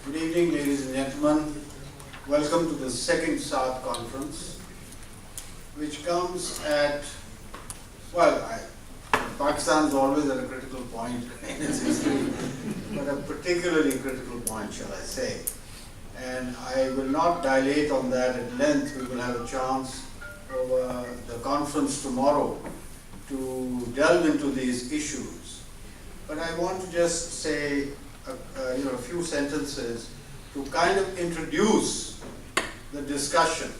Good evening, ladies and gentlemen. Welcome to the second Saath conference, which comes at, Pakistan is always at a critical point in its history, but a particularly critical point, shall I say. And I will not dilate on that at length. We will have a chance over the conference tomorrow to delve into these issues. But I want to just say a few sentences to kind of introduce the discussion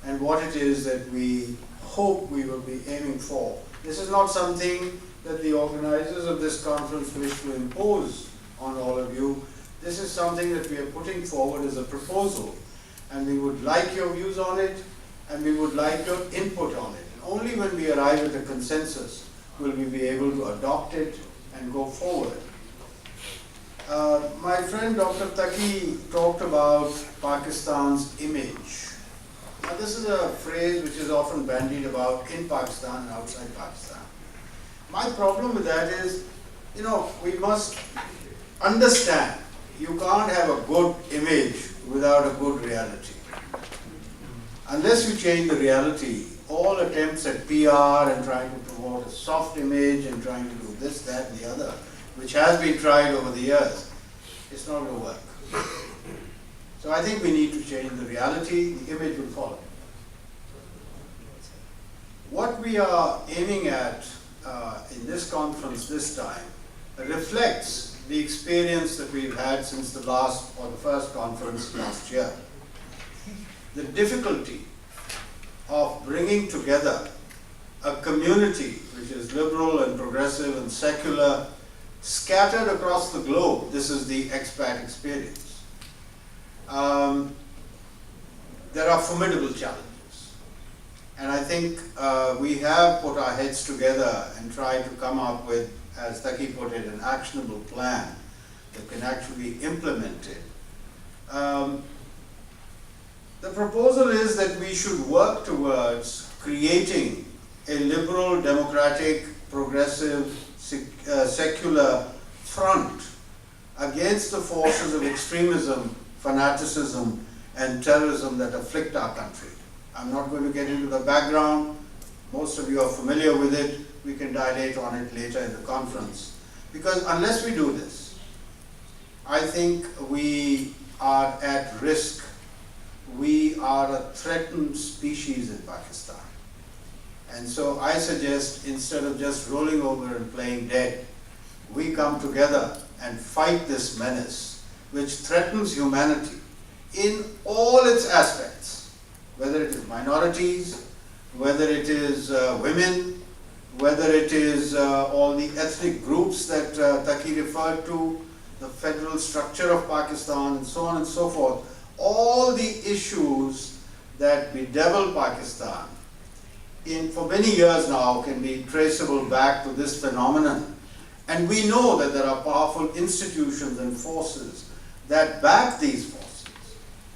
and what it is that we hope we will be aiming for. This is not something that the organizers of this conference wish to impose on all of you. This is something that we are putting forward as a proposal, and we would like your views on it, and we would like your input on it. And only when we arrive at a consensus will we be able to adopt it and go forward. My friend Dr. Taki talked about Pakistan's image. Now, this is a phrase which is often bandied about in Pakistan and outside Pakistan. My problem with that is, we must understand you can't have a good image without a good reality. Unless you change the reality, all attempts at PR and trying to promote a soft image and trying to do this, that, and the other, which has been tried over the years, it's not going to work. So I think we need to change the reality, the image will follow. What we are aiming at in this conference this time reflects the experience that we've had since the first conference last year. The difficulty of bringing together a community which is liberal and progressive and secular, scattered across the globe. This is the expat experience. There are formidable challenges. And I think we have put our heads together and tried to come up with, as Taki put it, an actionable plan that can actually be implemented. The proposal is that we should work towards creating a liberal, democratic, progressive, secular front against the forces of extremism, fanaticism, and terrorism that afflict our country. I'm not going to get into the background. Most of you are familiar with it. We can dilate on it later in the conference. Because unless we do this, I think we are at risk. We are a threatened species in Pakistan. And so I suggest, instead of just rolling over and playing dead, we come together and fight this menace which threatens humanity in all its aspects, whether it is minorities, whether it is women, whether it is all the ethnic groups that Taki referred to, the federal structure of Pakistan, and so on and so forth. All the issues that bedevil Pakistan for many years now can be traceable back to this phenomenon. And we know that there are powerful institutions and forces that back these forces.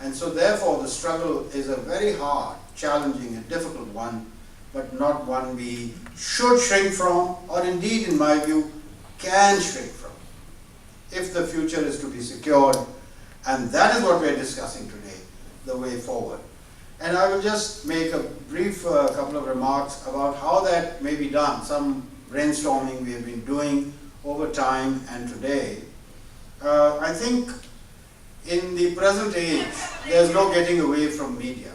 And so therefore the struggle is a very hard, challenging, and difficult one, but not one we should shrink from, or indeed, in my view, can shrink from, if the future is to be secured. And that is what we are discussing today, the way forward. And I will just make a brief couple of remarks about how that may be done, some brainstorming we have been doing over time and today. I think in the present age, there's no getting away from media.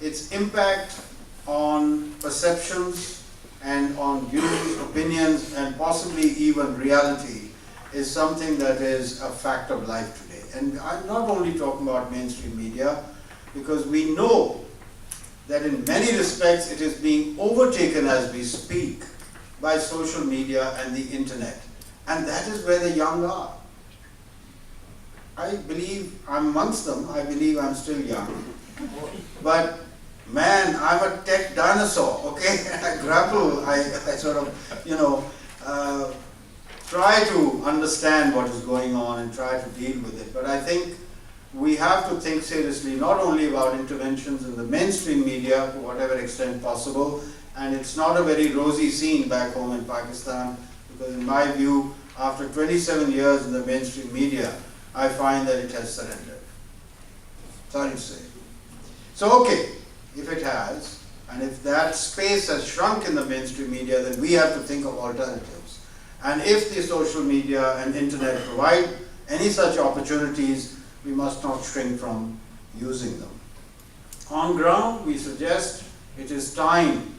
Its impact on perceptions and on views, opinions, and possibly even reality is something that is a fact of life today. And I'm not only talking about mainstream media, because we know that in many respects it is being overtaken as we speak by social media and the internet. And that is where the young are. I believe I'm amongst them. I believe I'm still young. But man, I'm a tech dinosaur, okay? I grapple, I sort of, try to understand what is going on and try to deal with it. But I think we have to think seriously not only about interventions in the mainstream media to whatever extent possible, and it's not a very rosy scene back home in Pakistan, because in my view, after 27 years in the mainstream media, I find that it has surrendered. Sorry to say. So okay, if it has, and if that space has shrunk in the mainstream media, then we have to think of alternatives. And if the social media and internet provide any such opportunities, we must not shrink from using them. On ground, we suggest it is time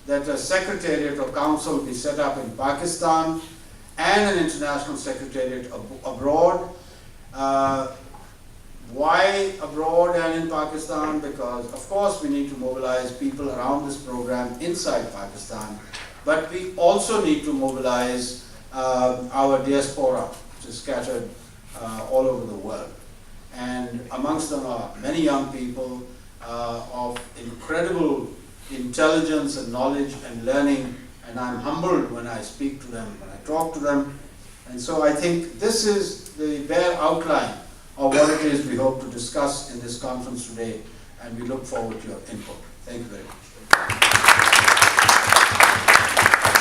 that a secretariat or council be set up in Pakistan and an international secretariat abroad. Why abroad and in Pakistan? Because of course we need to mobilize people around this program inside Pakistan, but we also need to mobilize our diaspora, which is scattered all over the world. And amongst them are many young people of incredible intelligence and knowledge and learning, and I'm humbled when I speak to them, when I talk to them. And so I think this is the bare outline of what it is we hope to discuss in this conference today, and we look forward to your input. Thank you very much.